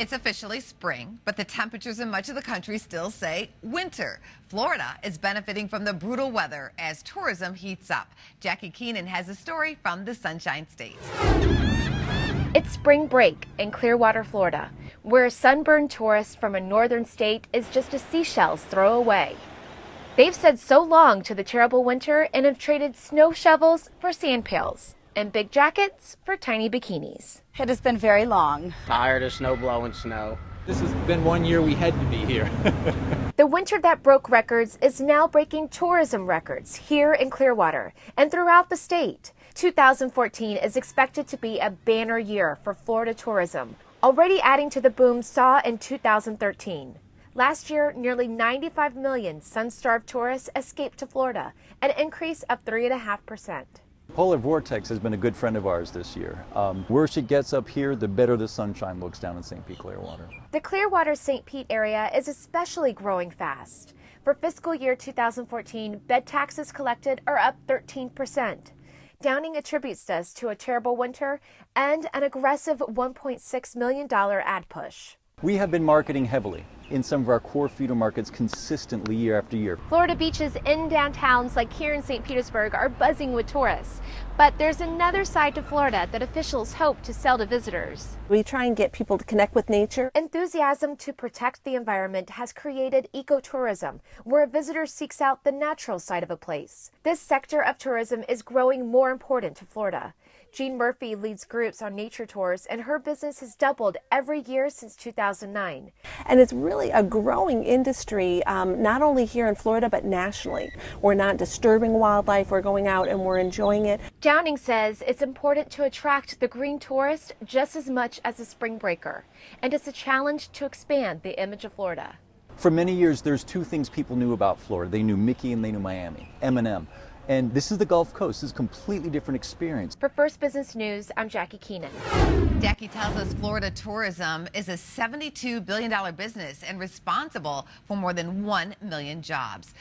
It's officially spring, but the temperatures in much of the country still say winter. Florida is benefiting from the brutal weather as tourism heats up. Jackie Keenan has a story from the Sunshine State. It's spring break in Clearwater, Florida, where a sunburned tourist from a northern state is just a seashell's throw away. They've said so long to the terrible winter and have traded snow shovels for sand pails and big jackets for tiny bikinis. It has been very long. Tired of snow blowing snow. This has been 1 year we had to be here. The winter that broke records is now breaking tourism records here in Clearwater and throughout the state. 2014 is expected to be a banner year for Florida tourism, already adding to the boom saw in 2013. Last year, nearly 95 million sun-starved tourists escaped to Florida, an increase of 3.5%. Polar vortex has been a good friend of ours this year. Worse it gets up here, the better the sunshine looks down in St. Pete Clearwater. The Clearwater-St. Pete area is especially growing fast. For fiscal year 2014, bed taxes collected are up 13%. Downing attributes this to a terrible winter and an aggressive $1.6 million ad push. We have been marketing heavily in some of our core feeder markets consistently year after year. Florida beaches in downtowns like here in St. Petersburg are buzzing with tourists. But there's another side to Florida that officials hope to sell to visitors. We try and get people to connect with nature. Enthusiasm to protect the environment has created ecotourism, where a visitor seeks out the natural side of a place. This sector of tourism is growing more important to Florida. Jean Murphy leads groups on nature tours, and her business has doubled every year since 2009. And it's really a growing industry, not only here in Florida, but nationally. We're not disturbing wildlife, we're going out and we're enjoying it. Downing says it's important to attract the green tourist just as much as a spring breaker, and it's a challenge to expand the image of Florida. For many years, there's two things people knew about Florida. They knew Mickey and they knew Miami, M&M. And this is the Gulf Coast. This is a completely different experience. For First Business News, I'm Jackie Keenan. Jackie tells us Florida tourism is a $72 billion business and responsible for more than 1 million jobs.